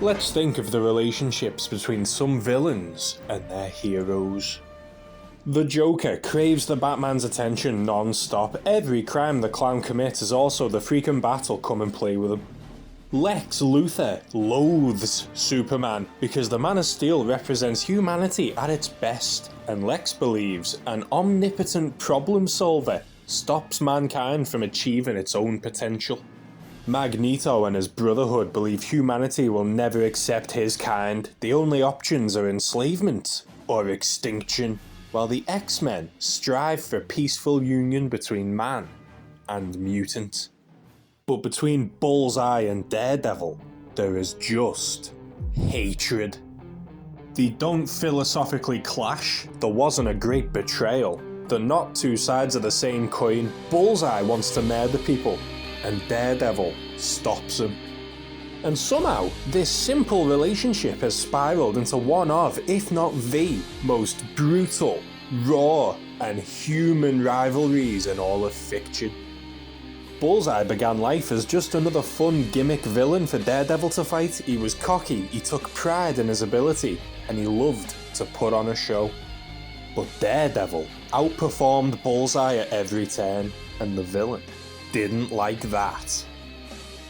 Let's think of the relationships between some villains and their heroes. The Joker craves the Batman's attention non-stop. Every crime the clown commits is also the freaking Bat'll come and play with him. Lex Luthor loathes Superman because the Man of Steel represents humanity at its best, and Lex believes an omnipotent problem solver stops mankind from achieving its own potential. Magneto and his Brotherhood believe humanity will never accept his kind. The only options are enslavement or extinction, while the X-Men strive for peaceful union between man and mutant. But between Bullseye and Daredevil, there is just hatred. They don't philosophically clash. There wasn't a great betrayal. They're not two sides of the same coin. Bullseye wants to murder people, and Daredevil stops him. And somehow, this simple relationship has spiraled into one of, if not the, most brutal, raw, and human rivalries in all of fiction. Bullseye began life as just another fun gimmick villain for Daredevil to fight. He was cocky, he took pride in his ability, and he loved to put on a show. But Daredevil outperformed Bullseye at every turn, and the villain didn't like that.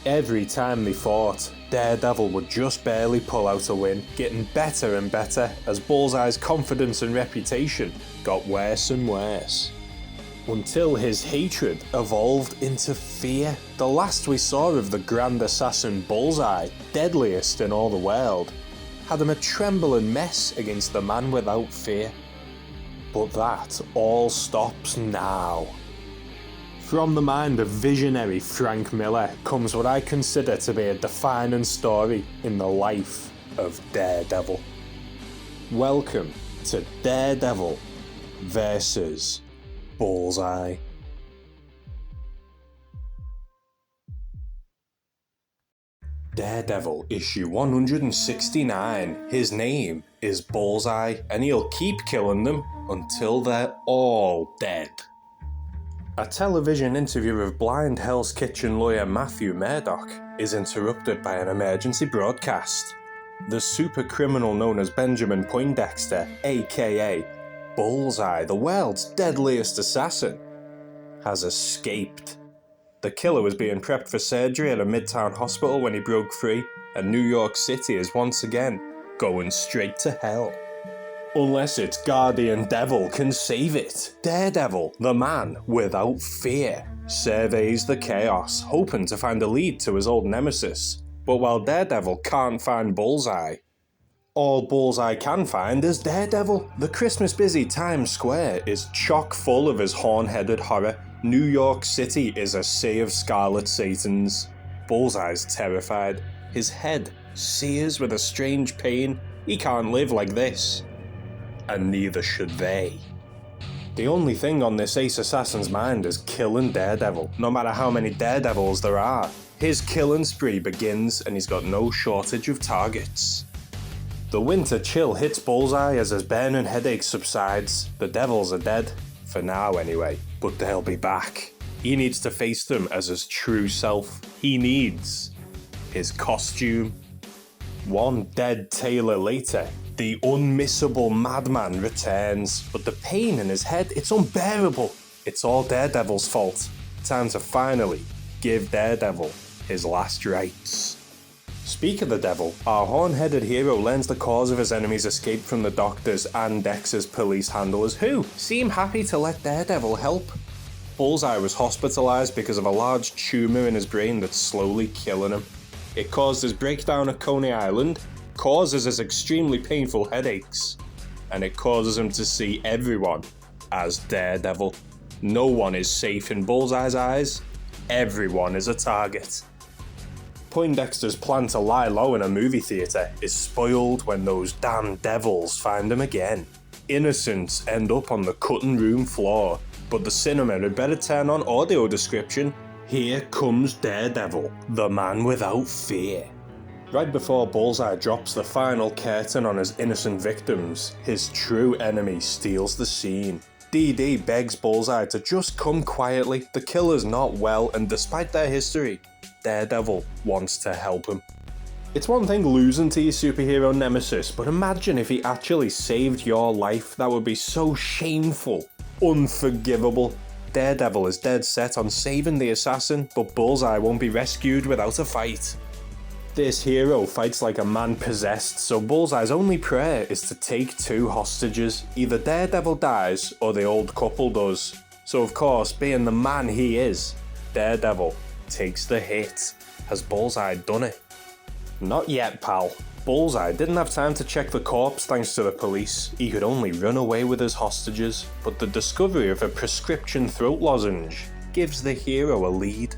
Every time they fought, Daredevil would just barely pull out a win, getting better and better as Bullseye's confidence and reputation got worse and worse. Until his hatred evolved into fear. The last we saw of the Grand Assassin Bullseye, deadliest in all the world, had him a trembling mess against the man without fear. But that all stops now. From the mind of visionary Frank Miller comes what I consider to be a defining story in the life of Daredevil. Welcome to Daredevil VS Bullseye. Daredevil issue 169. His name is Bullseye, and he'll keep killing them until they're all dead. A television interview of blind Hell's Kitchen lawyer Matthew Murdoch is interrupted by an emergency broadcast. The super criminal known as Benjamin Poindexter, aka Bullseye, the world's deadliest assassin, has escaped. The killer was being prepped for surgery at a midtown hospital when he broke free, and New York City is once again going straight to hell. Unless its guardian devil can save it. Daredevil, the man without fear, surveys the chaos, hoping to find a lead to his old nemesis. But while Daredevil can't find Bullseye, all Bullseye can find is Daredevil. The Christmas-busy Times Square is chock full of his horn-headed horror. New York City is a sea of scarlet satans. Bullseye's terrified. His head sears with a strange pain. He can't live like this. And neither should they. The only thing on this ace assassin's mind is killing Daredevil, no matter how many Daredevils there are. His killing spree begins, and he's got no shortage of targets. The winter chill hits Bullseye as his burning headache subsides. The devils are dead, for now anyway, but they'll be back. He needs to face them as his true self. He needs his costume. One dead tailor later, the unmissable madman returns, but the pain in his head, it's unbearable. It's all Daredevil's fault. Time to finally give Daredevil his last rites. Speak of the devil, our horn-headed hero learns the cause of his enemy's escape from the doctors and Dex's police handlers, who seem happy to let Daredevil help. Bullseye was hospitalized because of a large tumor in his brain that's slowly killing him. It caused his breakdown at Coney Island, causes his extremely painful headaches, and it causes him to see everyone as Daredevil. No one is safe in Bullseye's eyes. Everyone is a target. Poindexter's plan to lie low in a movie theatre is spoiled when those damn devils find him again. Innocents end up on the cutting room floor, but the cinema had better turn on audio description. Here comes Daredevil, the man without fear. Right before Bullseye drops the final curtain on his innocent victims, his true enemy steals the scene. DD begs Bullseye to just come quietly. The killer's not well, and despite their history, Daredevil wants to help him. It's one thing losing to your superhero nemesis, but imagine if he actually saved your life. That would be so shameful, unforgivable. Daredevil is dead set on saving the assassin, but Bullseye won't be rescued without a fight. This hero fights like a man possessed, so Bullseye's only prayer is to take 2 hostages. Either Daredevil dies, or the old couple does. So of course, being the man he is, Daredevil takes the hit. Has Bullseye done it? Not yet, pal. Bullseye didn't have time to check the corpse thanks to the police. He could only run away with his hostages, but the discovery of a prescription throat lozenge gives the hero a lead.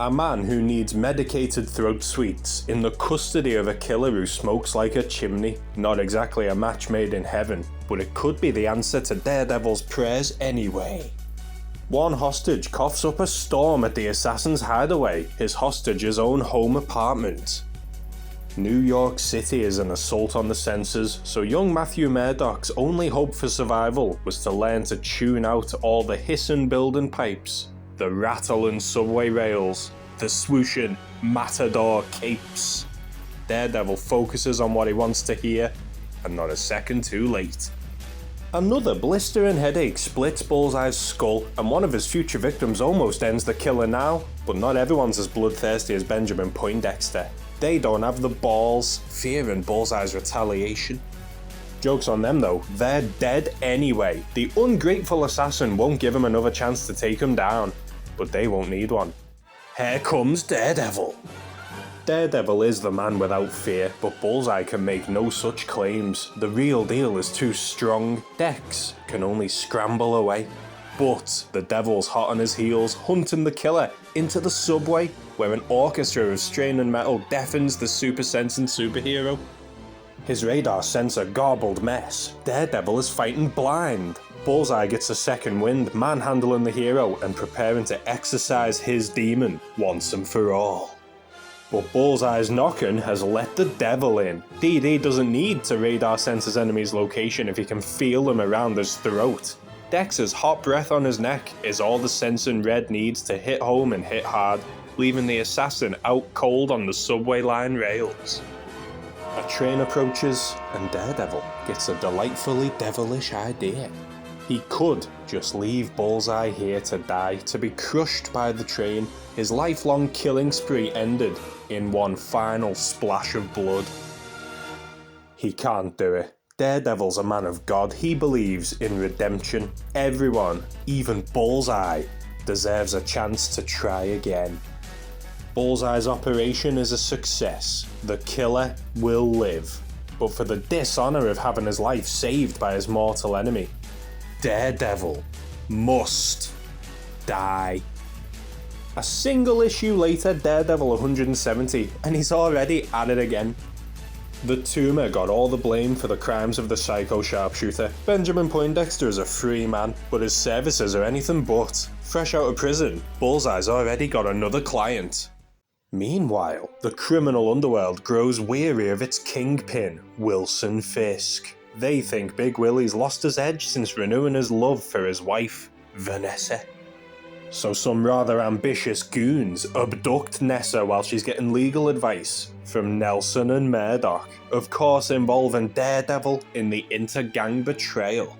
A man who needs medicated throat sweets in the custody of a killer who smokes like a chimney. Not exactly a match made in heaven, but it could be the answer to Daredevil's prayers anyway. One hostage coughs up a storm at the assassin's hideaway, his hostage's own home apartment. New York City is an assault on the senses, so young Matthew Murdock's only hope for survival was to learn to tune out all the hissing building pipes, the rattling subway rails, the swooshing matador capes. Daredevil focuses on what he wants to hear, and not a second too late. Another blistering headache splits Bullseye's skull, and one of his future victims almost ends the killer now, but not everyone's as bloodthirsty as Benjamin Poindexter. They don't have the balls, fearing Bullseye's retaliation. Joke's on them though, they're dead anyway. The ungrateful assassin won't give him another chance to take him down, but they won't need one. Here comes Daredevil. Daredevil is the man without fear, but Bullseye can make no such claims. The real deal is too strong. Dex can only scramble away. But the devil's hot on his heels, hunting the killer into the subway, where an orchestra of straining metal deafens the super-sensing superhero. His radar sends a garbled mess. Daredevil is fighting blind. Bullseye gets a second wind, manhandling the hero and preparing to exorcise his demon once and for all. But Bullseye's knocking has let the devil in. DD doesn't need to radar sense his enemy's location if he can feel them around his throat. Dex's hot breath on his neck is all the sensing Red needs to hit home and hit hard, leaving the assassin out cold on the subway line rails. A train approaches, and Daredevil gets a delightfully devilish idea. He could just leave Bullseye here to die, to be crushed by the train, his lifelong killing spree ended in one final splash of blood. He can't do it. Daredevil's a man of God. He believes in redemption. Everyone, even Bullseye, deserves a chance to try again. Bullseye's operation is a success. The killer will live. But for the dishonor of having his life saved by his mortal enemy, Daredevil must die. A single issue later, Daredevil 170, and he's already at it again. The tumor got all the blame for the crimes of the psycho sharpshooter. Benjamin Poindexter is a free man, but his services are anything but. Fresh out of prison, Bullseye's already got another client. Meanwhile, the criminal underworld grows weary of its kingpin, Wilson Fisk. They think Big Willie's lost his edge since renewing his love for his wife, Vanessa. So some rather ambitious goons abduct Nessa while she's getting legal advice from Nelson and Murdock, of course involving Daredevil in the inter-gang betrayal.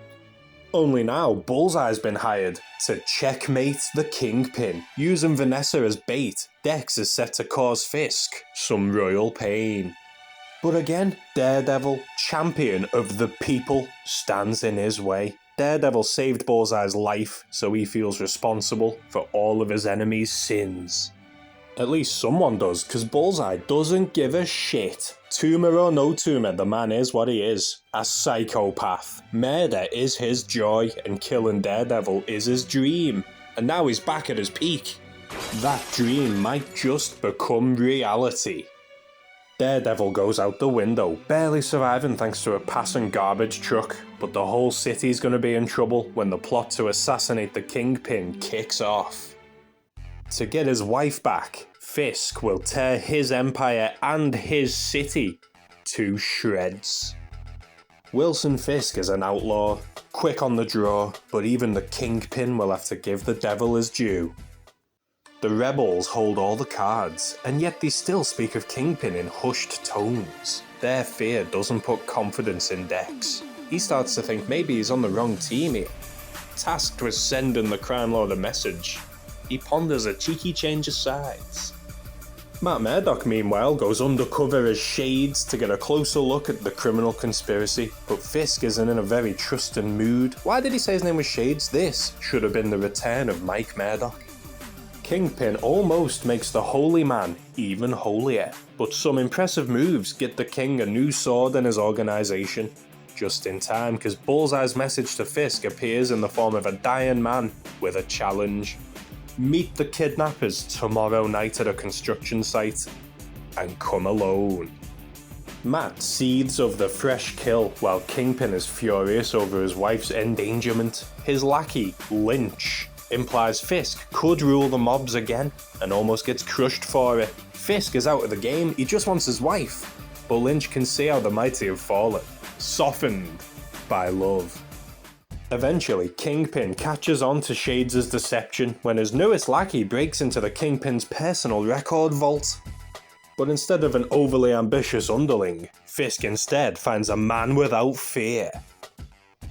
Only now, Bullseye's been hired to checkmate the Kingpin. Using Vanessa as bait, Dex is set to cause Fisk some royal pain. But again, Daredevil, champion of the people, stands in his way. Daredevil saved Bullseye's life, so he feels responsible for all of his enemies' sins. At least someone does, because Bullseye doesn't give a shit. Tumor or no tumor, the man is what he is. A psychopath. Murder is his joy, and killing Daredevil is his dream. And now he's back at his peak. That dream might just become reality. Daredevil goes out the window, barely surviving thanks to a passing garbage truck, but the whole city's gonna be in trouble when the plot to assassinate the Kingpin kicks off. To get his wife back, Fisk will tear his empire and his city to shreds. Wilson Fisk is an outlaw, quick on the draw, but even the Kingpin will have to give the devil his due. The rebels hold all the cards, and yet they still speak of Kingpin in hushed tones. Their fear doesn't put confidence in Dex. He starts to think maybe he's on the wrong team here. Tasked with sending the crime lord a message, he ponders a cheeky change of sides. Matt Murdock, meanwhile, goes undercover as Shades to get a closer look at the criminal conspiracy, but Fisk isn't in a very trusting mood. Why did he say his name was Shades? This should have been the return of Mike Murdock. Kingpin almost makes the holy man even holier, but some impressive moves get the king a new sword in his organisation. Just in time, because Bullseye's message to Fisk appears in the form of a dying man with a challenge. Meet the kidnappers tomorrow night at a construction site, and come alone. Matt seethes of the fresh kill while Kingpin is furious over his wife's endangerment. His lackey, Lynch, implies Fisk could rule the mobs again and almost gets crushed for it. Fisk is out of the game, he just wants his wife, but Lynch can see how the mighty have fallen, softened by love. Eventually, Kingpin catches on to Shades' deception when his newest lackey breaks into the Kingpin's personal record vault. But instead of an overly ambitious underling, Fisk instead finds a man without fear.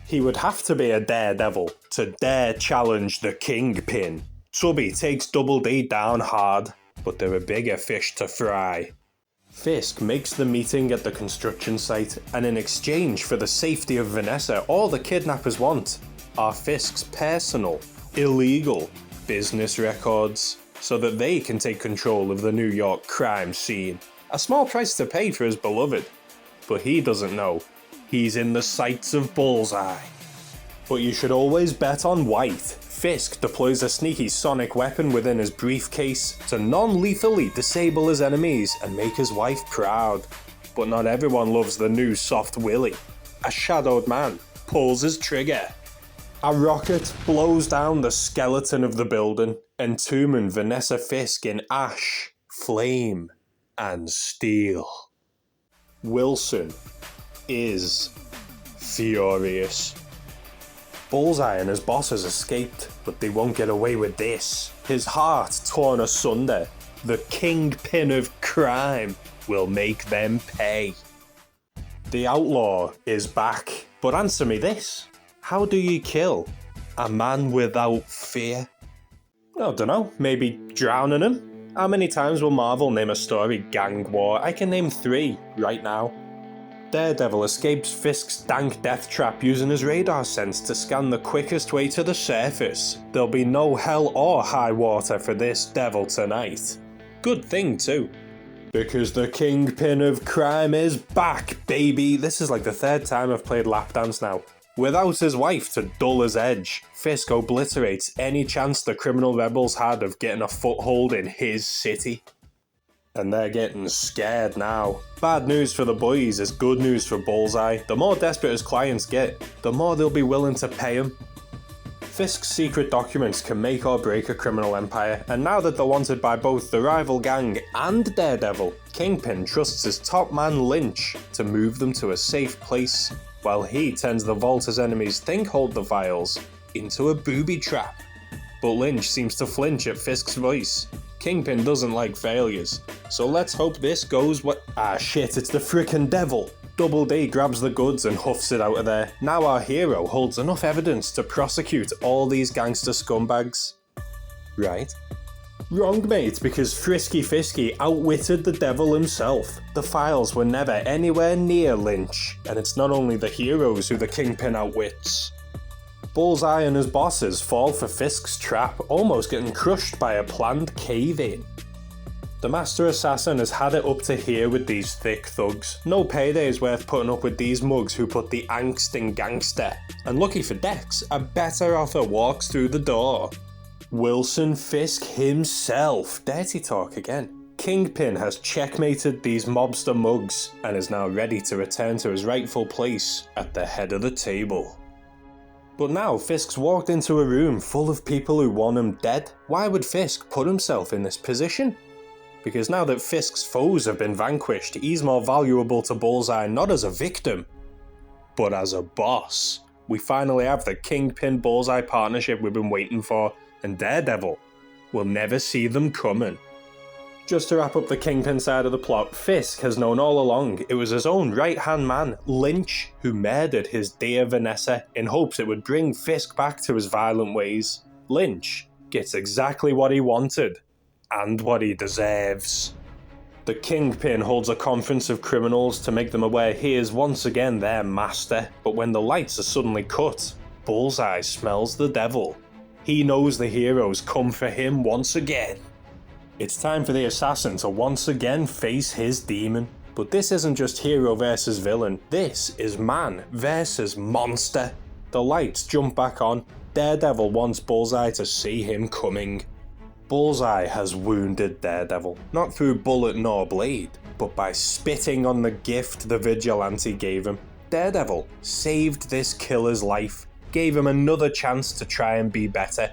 He would have to be a daredevil to dare challenge the Kingpin. Tubby takes Double D down hard, but there are bigger fish to fry. Fisk makes the meeting at the construction site, and in exchange for the safety of Vanessa, all the kidnappers want are Fisk's personal, illegal business records, so that they can take control of the New York crime scene. A small price to pay for his beloved, but he doesn't know he's in the sights of Bullseye. But you should always bet on white. Fisk deploys a sneaky sonic weapon within his briefcase to non-lethally disable his enemies and make his wife proud. But not everyone loves the new soft willy. A shadowed man pulls his trigger. A rocket blows down the skeleton of the building, entombing Vanessa Fisk in ash, flame, and steel. Wilson is furious. Bullseye and his bosses escaped, but they won't get away with this. His heart torn asunder, the Kingpin of crime will make them pay. The outlaw is back, but answer me this. How do you kill a man without fear? I don't know, maybe drowning him? How many times will Marvel name a story gang war? I can name 3 right now. Daredevil escapes Fisk's dank death trap using his radar sense to scan the quickest way to the surface. There'll be no hell or high water for this devil tonight. Good thing too, because the Kingpin of crime is back, baby! This is like the 3rd time I've played Lap Dance now. Without his wife to dull his edge, Fisk obliterates any chance the criminal rebels had of getting a foothold in his city. And they're getting scared now. Bad news for the boys is good news for Bullseye. The more desperate his clients get, the more they'll be willing to pay him. Fisk's secret documents can make or break a criminal empire, and now that they're wanted by both the rival gang and Daredevil, Kingpin trusts his top man Lynch to move them to a safe place, while he turns the vault his enemies think hold the files into a booby trap. But Lynch seems to flinch at Fisk's voice. Kingpin doesn't like failures, so let's hope this goes Ah shit, it's the frickin' devil! Double D grabs the goods and huffs it out of there. Now our hero holds enough evidence to prosecute all these gangster scumbags. Right? Wrong, mate, because Frisky Fisky outwitted the devil himself. The files were never anywhere near Lynch, and it's not only the heroes who the Kingpin outwits. Bullseye and his bosses fall for Fisk's trap, almost getting crushed by a planned cave-in. The Master Assassin has had it up to here with these thick thugs. No payday is worth putting up with these mugs who put the angst in gangster. And lucky for Dex, a better offer walks through the door. Wilson Fisk himself. Dirty talk again. Kingpin has checkmated these mobster mugs and is now ready to return to his rightful place at the head of the table. But now Fisk's walked into a room full of people who want him dead. Why would Fisk put himself in this position? Because now that Fisk's foes have been vanquished, he's more valuable to Bullseye not as a victim, but as a boss. We finally have the Kingpin Bullseye partnership we've been waiting for, and Daredevil will never see them coming. Just to wrap up the Kingpin side of the plot, Fisk has known all along it was his own right-hand man, Lynch, who murdered his dear Vanessa in hopes it would bring Fisk back to his violent ways. Lynch gets exactly what he wanted, and what he deserves. The Kingpin holds a conference of criminals to make them aware he is once again their master, but when the lights are suddenly cut, Bullseye smells the devil. He knows the heroes come for him once again. It's time for the assassin to once again face his demon. But this isn't just hero versus villain, this is man versus monster. The lights jump back on. Daredevil wants Bullseye to see him coming. Bullseye has wounded Daredevil, not through bullet nor blade, but by spitting on the gift the vigilante gave him. Daredevil saved this killer's life, gave him another chance to try and be better,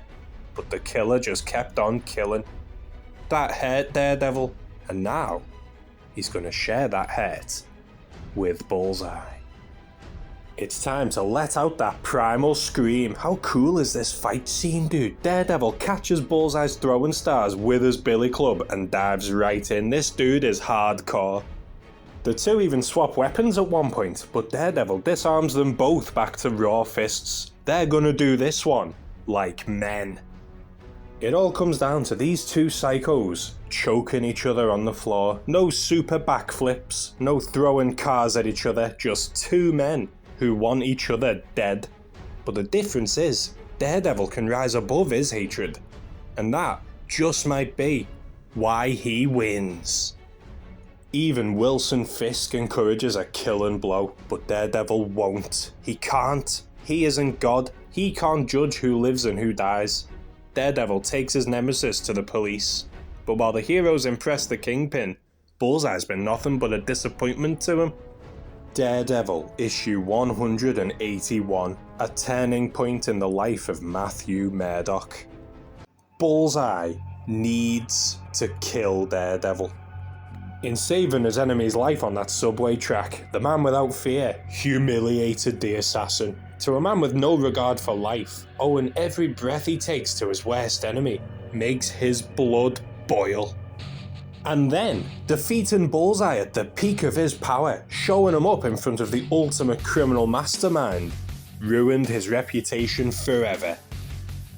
but the killer just kept on killing. That hurt Daredevil, and now he's gonna share that hurt with Bullseye. It's time to let out that primal scream. How cool is this fight scene, dude? Daredevil catches Bullseye's throwing stars with his billy club and dives right in. This dude is hardcore. The two even swap weapons at one point, but Daredevil disarms them both back to raw fists. They're gonna do this one like men. It all comes down to these two psychos choking each other on the floor. No super backflips, no throwing cars at each other, just two men who want each other dead. But the difference is, Daredevil can rise above his hatred, and that just might be why he wins. Even Wilson Fisk encourages a killing blow, but Daredevil won't. He can't. He isn't God. He can't judge who lives and who dies. Daredevil takes his nemesis to the police, but while the heroes impress the Kingpin, Bullseye's been nothing but a disappointment to him. Daredevil issue 181, a turning point in the life of Matthew Murdock. Bullseye needs to kill Daredevil. In saving his enemy's life on that subway track, the man without fear humiliated the assassin. To a man with no regard for life, owing every breath he takes to his worst enemy makes his blood boil. And then, defeating Bullseye at the peak of his power, showing him up in front of the ultimate criminal mastermind, ruined his reputation forever.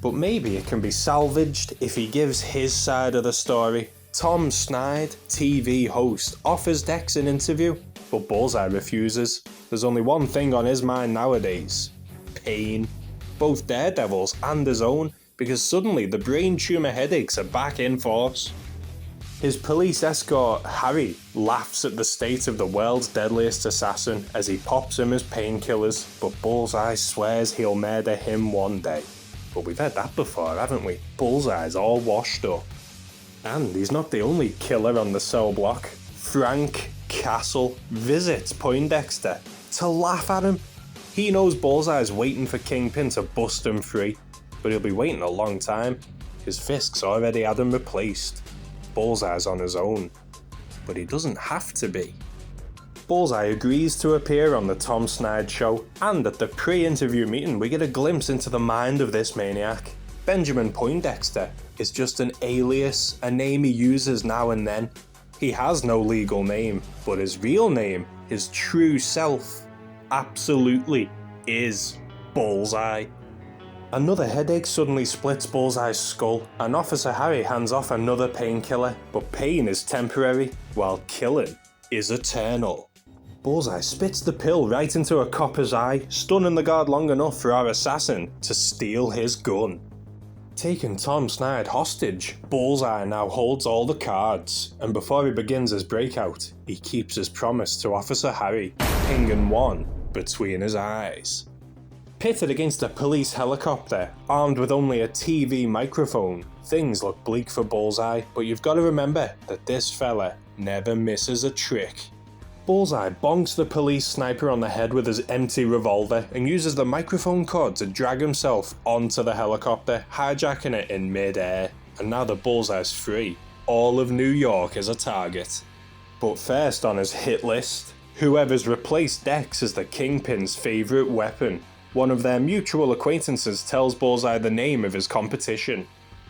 But maybe it can be salvaged if he gives his side of the story. Tom Snide, TV host, offers Dex an interview, but Bullseye refuses. There's only one thing on his mind nowadays: pain. Both Daredevil's and his own, because suddenly the brain tumour headaches are back in force. His police escort, Harry, laughs at the state of the world's deadliest assassin as he pops him his painkillers, but Bullseye swears he'll murder him one day. But we've heard that before, haven't we? Bullseye's all washed up. And he's not the only killer on the cell block. Frank Castle visits Poindexter to laugh at him. He knows Bullseye's waiting for Kingpin to bust him free, but he'll be waiting a long time, because Fisk's already had him replaced. Bullseye's on his own, but he doesn't have to be. Bullseye agrees to appear on the Tom Snide show, and at the pre-interview meeting we get a glimpse into the mind of this maniac. Benjamin Poindexter is just an alias, a name he uses now and then. He has no legal name, but his real name, his true self, absolutely is Bullseye. Another headache suddenly splits Bullseye's skull, and Officer Harry hands off another painkiller, but pain is temporary, while killing is eternal. Bullseye spits the pill right into a copper's eye, stunning the guard long enough for our assassin to steal his gun. Taking Tom Snide hostage, Bullseye now holds all the cards, and before he begins his breakout, he keeps his promise to Officer Harry, pinging one between his eyes. Pitted against a police helicopter, armed with only a TV microphone, things look bleak for Bullseye, but you've got to remember that this fella never misses a trick. Bullseye bonks the police sniper on the head with his empty revolver and uses the microphone cord to drag himself onto the helicopter, hijacking it in mid-air. And now that Bullseye's free, all of New York is a target. But first on his hit list, whoever's replaced Dex as the Kingpin's favourite weapon. One of their mutual acquaintances tells Bullseye the name of his competition.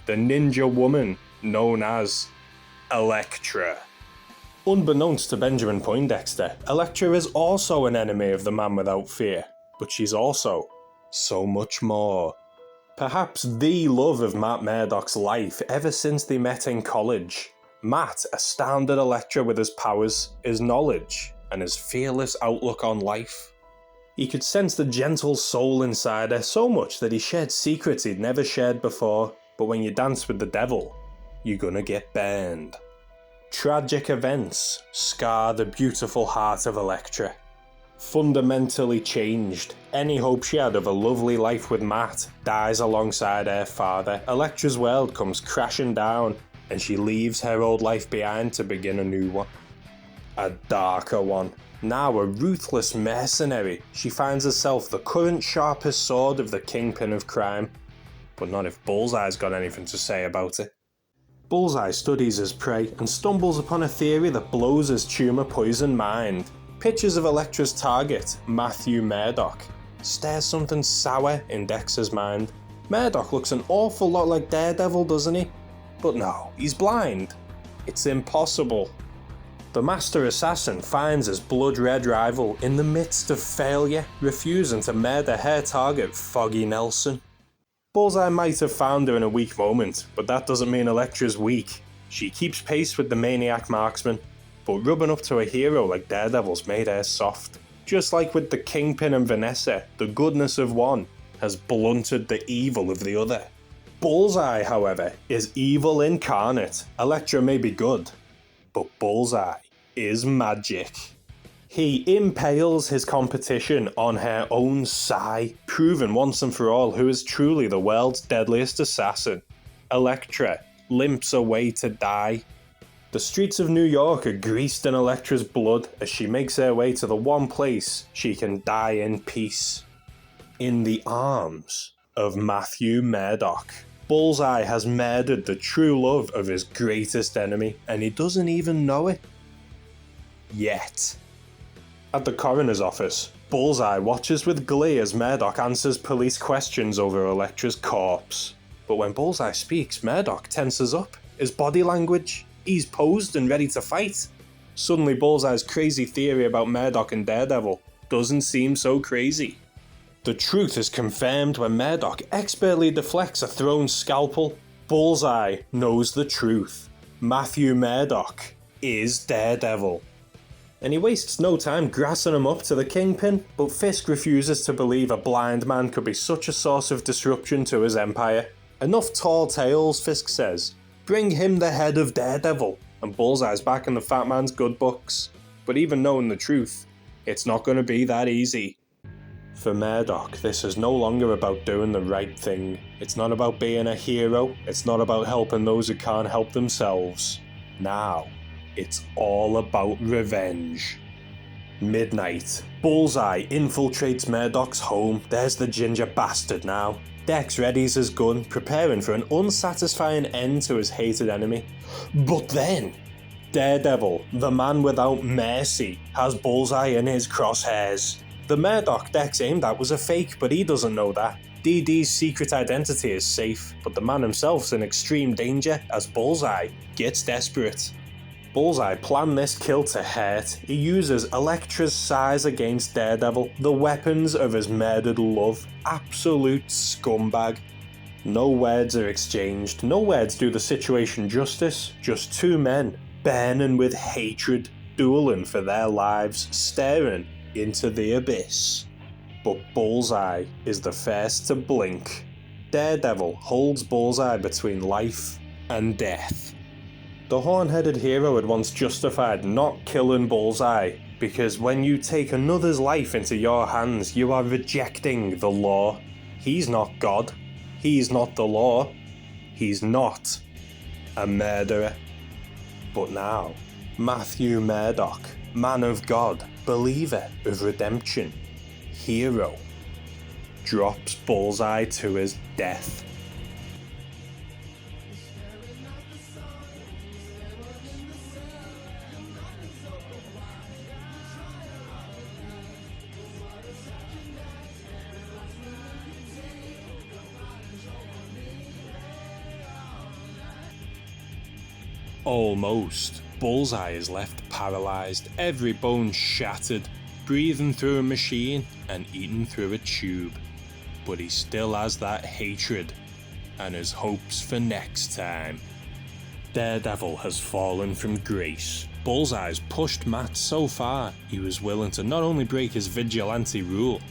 the ninja woman known as Elektra. Unbeknownst to Benjamin Poindexter, Elektra is also an enemy of the man without fear, but she's also so much more. Perhaps the love of Matt Murdock's life ever since they met in college. Matt astounded Elektra with his powers, his knowledge, and his fearless outlook on life. He could sense the gentle soul inside her so much that he shared secrets he'd never shared before, but when you dance with the devil, you're gonna get burned. Tragic events scar the beautiful heart of Elektra. Fundamentally changed, any hope she had of a lovely life with Matt dies alongside her father. Elektra's world comes crashing down, and she leaves her old life behind to begin a new one. A darker one. Now a ruthless mercenary, she finds herself the current sharpest sword of the kingpin of crime. But not if Bullseye's got anything to say about it. Bullseye studies his prey and stumbles upon a theory that blows his tumour-poisoned mind. Pictures of Elektra's target, Matthew Murdock, stare something sour in Dex's mind. Murdock looks an awful lot like Daredevil, doesn't he? But no, he's blind. It's impossible. The master assassin finds his blood-red rival in the midst of failure, refusing to murder her target, Foggy Nelson. Bullseye might have found her in a weak moment, but that doesn't mean Elektra's weak. She keeps pace with the maniac marksman, but rubbing up to a hero like Daredevil's made her soft. Just like with the Kingpin and Vanessa, the goodness of one has blunted the evil of the other. Bullseye, however, is evil incarnate. Elektra may be good, but Bullseye is magic. He impales his competition on her own sigh, proving once and for all who is truly the world's deadliest assassin. Elektra limps away to die. The streets of New York are greased in Elektra's blood as she makes her way to the one place she can die in peace. In the arms of Matthew Murdock. Bullseye has murdered the true love of his greatest enemy, and he doesn't even know it. Yet. At the coroner's office, Bullseye watches with glee as Murdock answers police questions over Elektra's corpse. But when Bullseye speaks, Murdock tenses up. His body language, he's posed and ready to fight. Suddenly Bullseye's crazy theory about Murdock and Daredevil doesn't seem so crazy. The truth is confirmed when Murdock expertly deflects a thrown scalpel. Bullseye knows the truth. Matthew Murdock is Daredevil. And he wastes no time grassing him up to the Kingpin, but Fisk refuses to believe a blind man could be such a source of disruption to his empire. Enough tall tales, Fisk says. Bring him the head of Daredevil, and Bullseye's back in the fat man's good books. But even knowing the truth, it's not going to be that easy. For Murdock, this is no longer about doing the right thing. It's not about being a hero. It's not about helping those who can't help themselves. Now, it's all about revenge. Midnight. Bullseye infiltrates Murdock's home. There's the ginger bastard now. Dex readies his gun, preparing for an unsatisfying end to his hated enemy. But then, Daredevil, the man without mercy, has Bullseye in his crosshairs. The Murdock Dex aimed at was a fake, but he doesn't know that. DD's secret identity is safe, but the man himself's in extreme danger as Bullseye gets desperate. Bullseye planned this kill to hurt. He uses Elektra's size against Daredevil, the weapons of his murdered love. Absolute scumbag. No words are exchanged, no words do the situation justice, just two men, burning with hatred, dueling for their lives, staring into the abyss. But Bullseye is the first to blink. Daredevil holds Bullseye between life and death. The horn-headed hero had once justified not killing Bullseye, because when you take another's life into your hands, you are rejecting the law. He's not God. He's not the law. He's not a murderer. But now, Matthew Murdock, man of God, believer of redemption, hero, drops Bullseye to his death. Almost. Bullseye is left paralysed, every bone shattered, breathing through a machine and eating through a tube. But he still has that hatred and his hopes for next time. Daredevil has fallen from grace. Bullseye's pushed Matt so far he was willing to not only break his vigilante rule,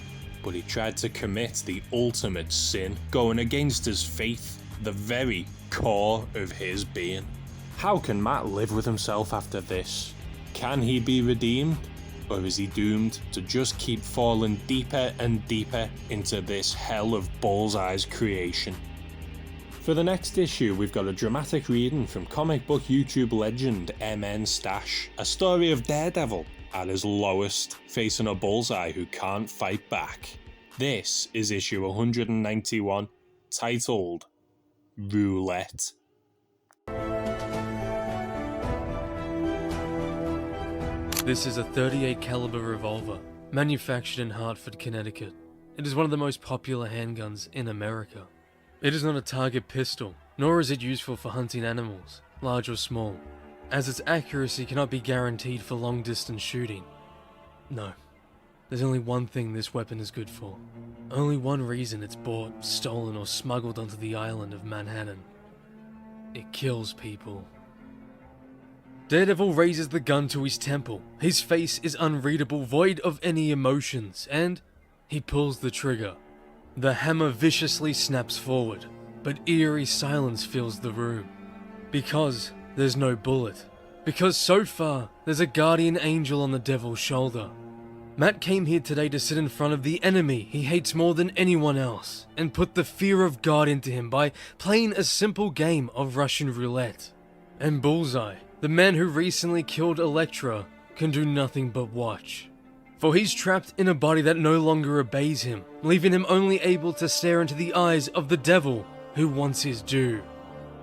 but he tried to commit the ultimate sin, going against his faith, the very core of his being. How can Matt live with himself after this? Can he be redeemed? Or is he doomed to just keep falling deeper and deeper into this hell of Bullseye's creation? For the next issue, we've got a dramatic reading from comic book YouTube legend MN Stash, a story of Daredevil at his lowest, facing a Bullseye who can't fight back. This is issue 191, titled Roulette. This is a .38 caliber revolver, manufactured in Hartford, Connecticut. It is one of the most popular handguns in America. It is not a target pistol, nor is it useful for hunting animals, large or small, as its accuracy cannot be guaranteed for long-distance shooting. No, there's only one thing this weapon is good for. Only one reason it's bought, stolen, or smuggled onto the island of Manhattan. It kills people. Daredevil raises the gun to his temple. His face is unreadable, void of any emotions, and he pulls the trigger. The hammer viciously snaps forward, but eerie silence fills the room. Because there's no bullet. Because so far, there's a guardian angel on the devil's shoulder. Matt came here today to sit in front of the enemy he hates more than anyone else, and put the fear of God into him by playing a simple game of Russian roulette. And Bullseye, the man who recently killed Elektra, can do nothing but watch. For he's trapped in a body that no longer obeys him, leaving him only able to stare into the eyes of the devil who wants his due.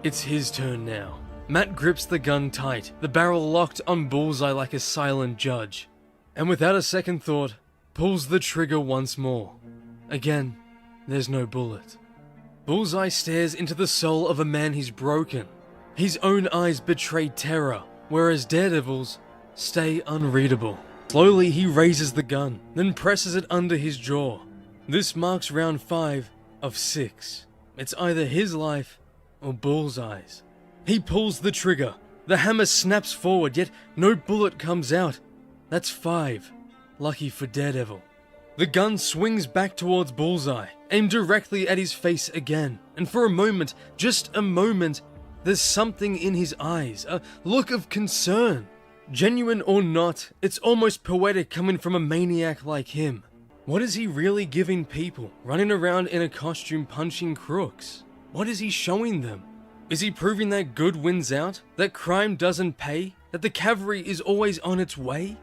It's his turn now. Matt grips the gun tight, the barrel locked on Bullseye like a silent judge, and without a second thought, pulls the trigger once more. Again, there's no bullet. Bullseye stares into the soul of a man he's broken. His own eyes betray terror, whereas Daredevil's stay unreadable. Slowly he raises the gun, then presses it under his jaw. This marks round 5 of 6. It's either his life or Bullseye's. He pulls the trigger. The hammer snaps forward, yet no bullet comes out. That's 5. Lucky for Daredevil. The gun swings back towards Bullseye, aimed directly at his face again, and for a moment, just a moment, there's something in his eyes, a look of concern. Genuine or not, it's almost poetic coming from a maniac like him. What is he really giving people, running around in a costume punching crooks? What is he showing them? Is he proving that good wins out? That crime doesn't pay? That the cavalry is always on its way?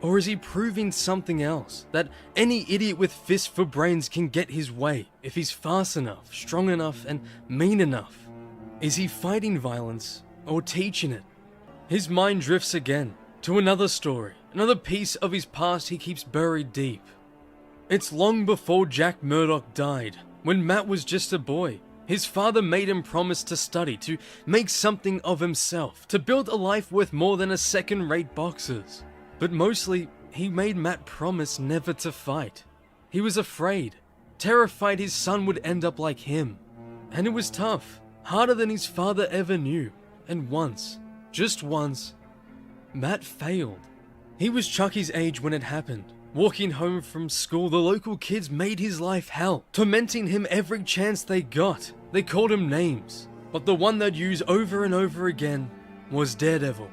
Or is he proving something else? That any idiot with fists for brains can get his way if he's fast enough, strong enough, and mean enough? Is he fighting violence or teaching it? His mind drifts again to another story, another piece of his past he keeps buried deep. It's long before Jack Murdoch died, when Matt was just a boy. His father made him promise to study, to make something of himself, to build a life worth more than a second-rate boxer's. But mostly, he made Matt promise never to fight. He was afraid, terrified his son would end up like him. And it was tough, harder than his father ever knew. And once, just once, Matt failed. He was Chucky's age when it happened. Walking home from school, the local kids made his life hell, tormenting him every chance they got. They called him names, but the one they'd use over and over again was Daredevil.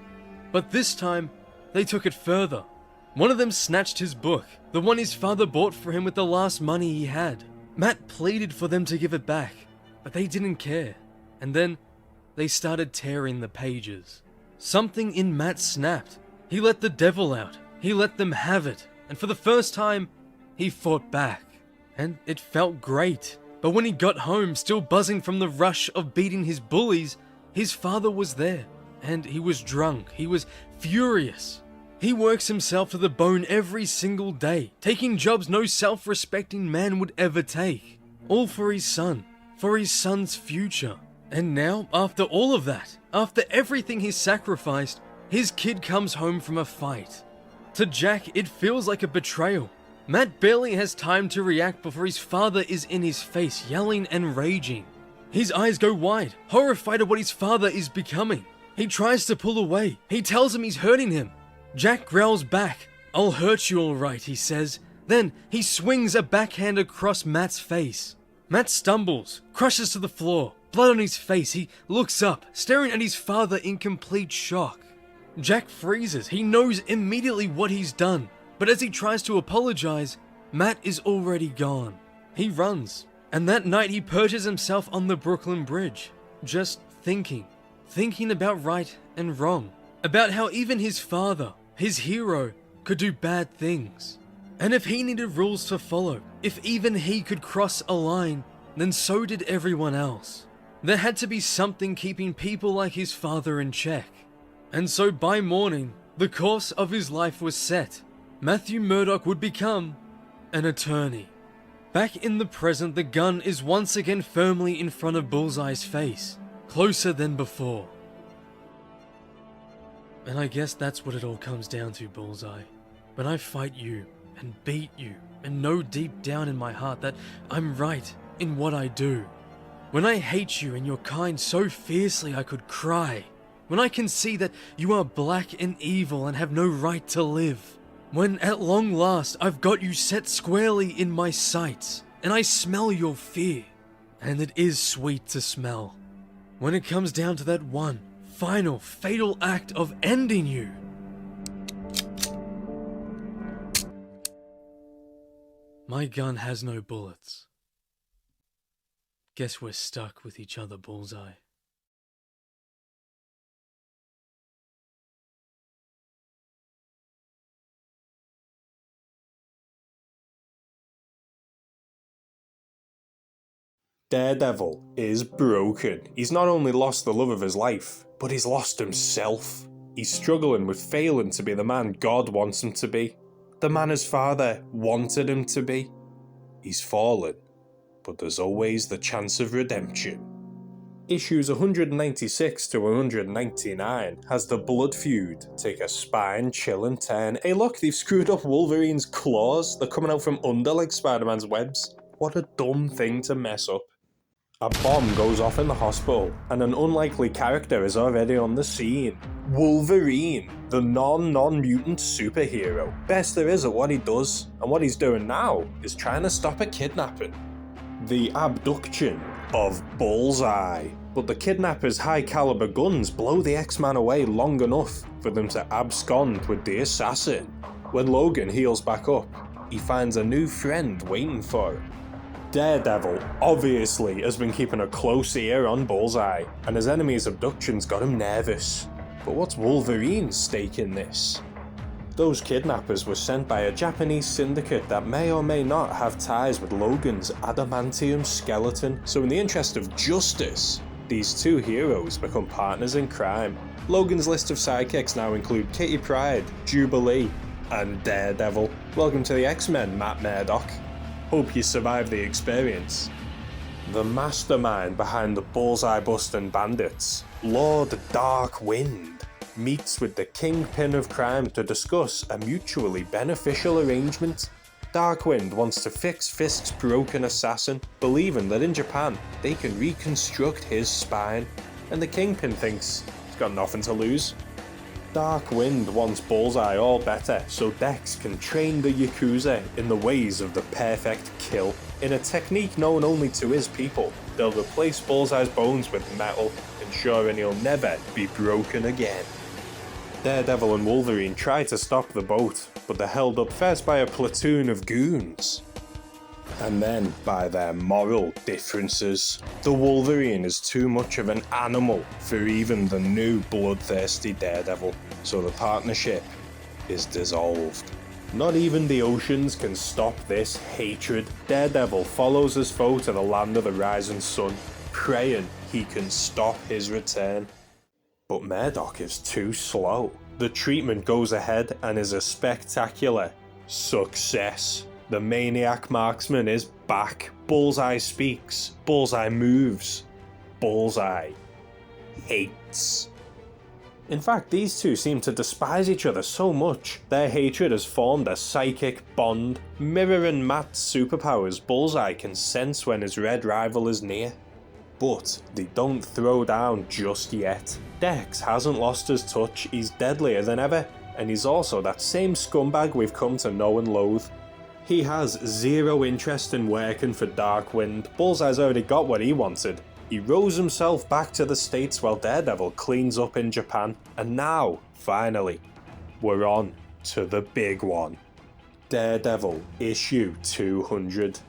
But this time, they took it further. One of them snatched his book, the one his father bought for him with the last money he had. Matt pleaded for them to give it back, but they didn't care. And then, they started tearing the pages. Something in Matt snapped. He let the devil out. He let them have it. And for the first time, he fought back. And it felt great. But when he got home, still buzzing from the rush of beating his bullies, his father was there. And he was drunk. He was furious. He works himself to the bone every single day, taking jobs no self-respecting man would ever take. All for his son. For his son's future. And now, after all of that, after everything he's sacrificed, his kid comes home from a fight. To Jack, it feels like a betrayal. Matt barely has time to react before his father is in his face, yelling and raging. His eyes go wide, horrified at what his father is becoming. He tries to pull away. He tells him he's hurting him. Jack growls back. "I'll hurt you all right," he says. Then he swings a backhand across Matt's face. Matt stumbles, crushes to the floor, blood on his face. He looks up, staring at his father in complete shock. Jack freezes. He knows immediately what he's done. But as he tries to apologize, Matt is already gone. He runs. And that night he perches himself on the Brooklyn Bridge, just thinking about right and wrong, about how even his father, his hero, could do bad things. And if he needed rules to follow, if even he could cross a line, then so did everyone else. There had to be something keeping people like his father in check. And so by morning, the course of his life was set. Matthew Murdock would become an attorney. Back in the present, the gun is once again firmly in front of Bullseye's face, closer than before. And I guess that's what it all comes down to, Bullseye. When I fight you, and beat you, and know deep down in my heart that I'm right in what I do. When I hate you and your kind so fiercely I could cry. When I can see that you are black and evil and have no right to live. When at long last I've got you set squarely in my sights, and I smell your fear. And it is sweet to smell. When it comes down to that one final, fatal act of ending you. My gun has no bullets. Guess we're stuck with each other, Bullseye. Daredevil is broken. He's not only lost the love of his life, but he's lost himself. He's struggling with failing to be the man God wants him to be, the man his father wanted him to be. He's fallen, but there's always the chance of redemption. Issues 196 to 199 has the blood feud take a spine-chilling turn. Hey look, they've screwed up Wolverine's claws. They're coming out from under like Spider-Man's webs. What a dumb thing to mess up. A bomb goes off in the hospital, and an unlikely character is already on the scene. Wolverine, the non-mutant superhero. Best there is at what he does, and what he's doing now is trying to stop a kidnapping. The abduction of Bullseye. But the kidnapper's high-caliber guns blow the X-Man away long enough for them to abscond with the assassin. When Logan heals back up, he finds a new friend waiting for him. Daredevil obviously has been keeping a close ear on Bullseye, and his enemy's abductions got him nervous. But what's Wolverine's stake in this? Those kidnappers were sent by a Japanese syndicate that may or may not have ties with Logan's adamantium skeleton, so in the interest of justice, these two heroes become partners in crime. Logan's list of sidekicks now include Kitty Pryde, Jubilee, and Daredevil. Welcome to the X-Men, Matt Murdock. Hope you survive the experience. The mastermind behind the Bullseye-busting bandits, Lord Darkwind, meets with the kingpin of crime to discuss a mutually beneficial arrangement. Darkwind wants to fix Fisk's broken assassin, believing that in Japan they can reconstruct his spine, and the kingpin thinks he's got nothing to lose. Darkwind wants Bullseye all better so Dex can train the Yakuza in the ways of the perfect kill. In a technique known only to his people, they'll replace Bullseye's bones with metal, ensuring he'll never be broken again. Daredevil and Wolverine try to stop the boat, but they're held up first by a platoon of goons, and then by their moral differences. The Wolverine is too much of an animal for even the new bloodthirsty Daredevil, so the partnership is dissolved. Not even the oceans can stop this hatred. Daredevil follows his foe to the land of the rising sun, praying he can stop his return. But Murdock is too slow. The treatment goes ahead and is a spectacular success. The maniac marksman is back. Bullseye speaks. Bullseye moves. Bullseye hates. In fact, these two seem to despise each other so much, their hatred has formed a psychic bond. Mirroring Matt's superpowers, Bullseye can sense when his red rival is near. But they don't throw down just yet. Dex hasn't lost his touch, he's deadlier than ever, and he's also that same scumbag we've come to know and loathe. He has zero interest in working for Darkwind. Bullseye's already got what he wanted. He rows himself back to the States while Daredevil cleans up in Japan. And now, finally, we're on to the big one. Daredevil issue 200.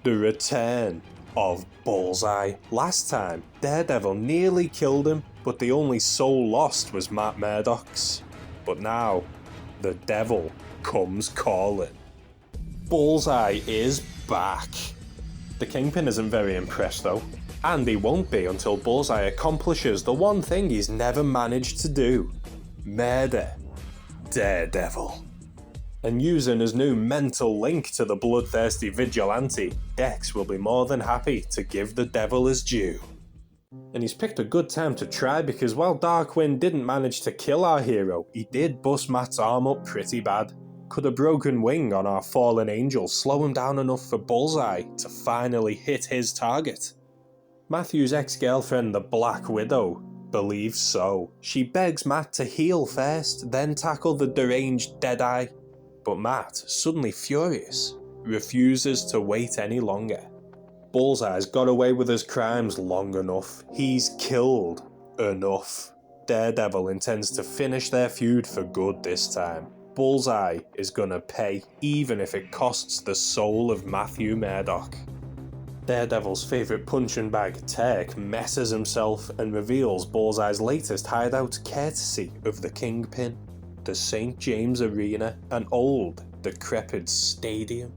The return of Bullseye. Last time, Daredevil nearly killed him, but the only soul lost was Matt Murdock's. But now, the devil comes calling. Bullseye is back. The Kingpin isn't very impressed though. And he won't be until Bullseye accomplishes the one thing he's never managed to do: murder Daredevil. And using his new mental link to the bloodthirsty vigilante, Dex will be more than happy to give the devil his due. And he's picked a good time to try, because while Darkwind didn't manage to kill our hero, he did bust Matt's arm up pretty bad. Could a broken wing on our fallen angel slow him down enough for Bullseye to finally hit his target? Matthew's ex-girlfriend, the Black Widow, believes so. She begs Matt to heal first, then tackle the deranged Deadeye. But Matt, suddenly furious, refuses to wait any longer. Bullseye's got away with his crimes long enough. He's killed enough. Daredevil intends to finish their feud for good this time. Bullseye is gonna pay, even if it costs the soul of Matthew Murdock. Daredevil's favourite punching bag, Turk, messes himself and reveals Bullseye's latest hideout courtesy of the Kingpin. The St. James Arena, an old, decrepit stadium.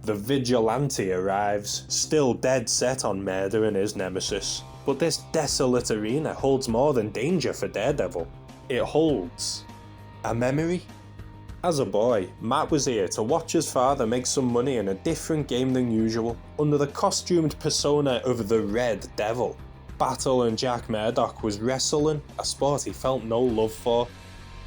The Vigilante arrives, still dead set on murdering his nemesis. But this desolate arena holds more than danger for Daredevil. It holds a memory. As a boy, Matt was here to watch his father make some money in a different game than usual, under the costumed persona of the Red Devil. Battle and Jack Murdock was wrestling, a sport he felt no love for.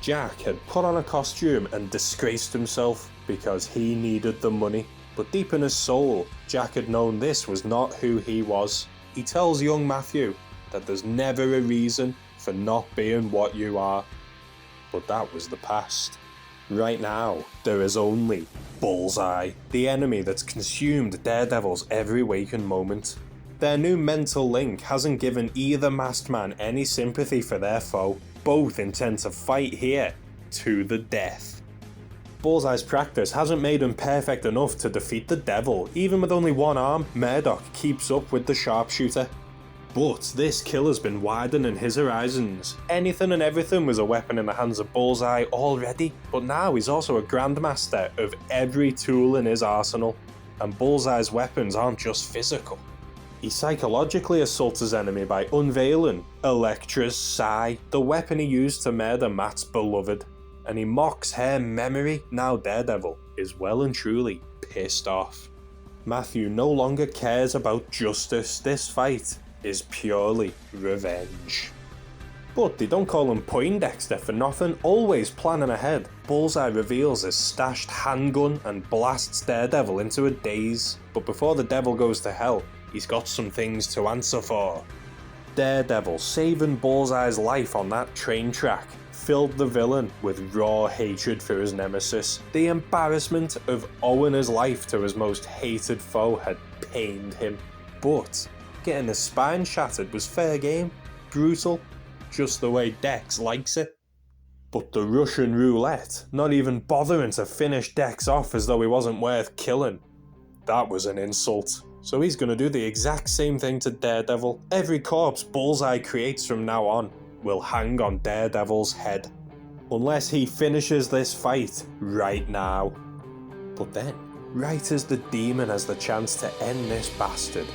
Jack had put on a costume and disgraced himself because he needed the money. But deep in his soul, Jack had known this was not who he was. He tells young Matthew that there's never a reason for not being what you are. But that was the past. Right now, there is only Bullseye, the enemy that's consumed Daredevil's every waking moment. Their new mental link hasn't given either masked man any sympathy for their foe. Both intend to fight here to the death. Bullseye's practice hasn't made him perfect enough to defeat the devil. Even with only one arm, Murdock keeps up with the sharpshooter. But this killer's been widening his horizons. Anything and everything was a weapon in the hands of Bullseye already, but now he's also a grandmaster of every tool in his arsenal. And Bullseye's weapons aren't just physical. He psychologically assaults his enemy by unveiling Elektra's Sigh, the weapon he used to murder Matt's beloved. And he mocks her memory. Now Daredevil is well and truly pissed off. Matthew no longer cares about justice. This fight is purely revenge. But they don't call him Poindexter for nothing, always planning ahead. Bullseye reveals his stashed handgun and blasts Daredevil into a daze. But before the devil goes to hell, he's got some things to answer for. Daredevil saving Bullseye's life on that train track filled the villain with raw hatred for his nemesis. The embarrassment of owing his life to his most hated foe had pained him. But getting his spine shattered was fair game. Brutal, just the way Dex likes it. But the Russian roulette, not even bothering to finish Dex off as though he wasn't worth killing, that was an insult. So he's gonna do the exact same thing to Daredevil. Every corpse Bullseye creates from now on will hang on Daredevil's head. Unless he finishes this fight right now. But then, right as the demon has the chance to end this bastard,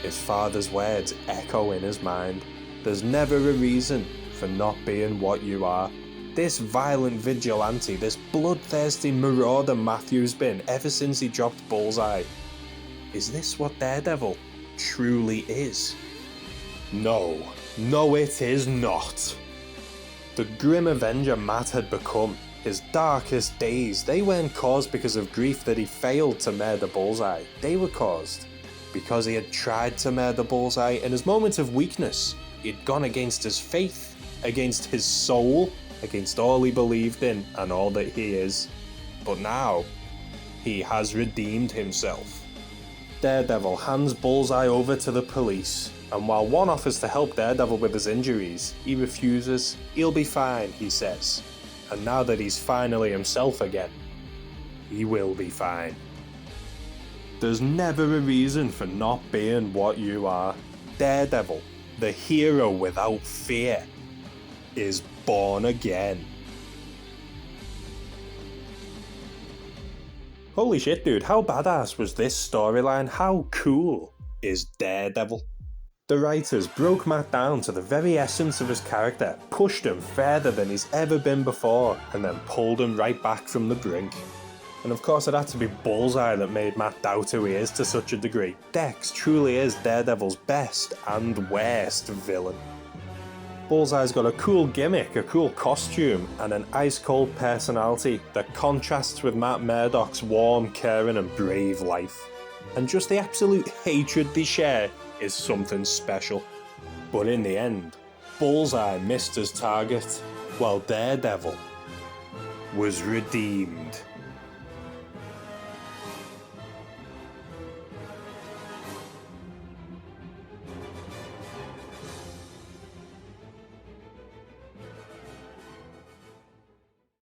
his father's words echo in his mind. There's never a reason for not being what you are. This violent vigilante, this bloodthirsty marauder Matthew's been ever since he dropped Bullseye. Is this what Daredevil truly is? No, no it is not. The grim avenger Matt had become, his darkest days, they weren't caused because of grief that he failed to murder Bullseye. They were caused because he had tried to murder Bullseye in his moments of weakness. He'd gone against his faith, against his soul, against all he believed in and all that he is. But now, he has redeemed himself. Daredevil hands Bullseye over to the police, and while one offers to help Daredevil with his injuries, he refuses. He'll be fine, he says. And now that he's finally himself again, he will be fine. There's never a reason for not being what you are. Daredevil, the hero without fear, is born again. Holy shit, dude, how badass was this storyline? How cool is Daredevil? The writers broke Matt down to the very essence of his character, pushed him further than he's ever been before, and then pulled him right back from the brink. And of course it had to be Bullseye that made Matt doubt who he is to such a degree. Dex truly is Daredevil's best and worst villain. Bullseye's got a cool gimmick, a cool costume, and an ice-cold personality that contrasts with Matt Murdock's warm, caring and brave life. And just the absolute hatred they share is something special. But in the end, Bullseye missed his target, while Daredevil was redeemed.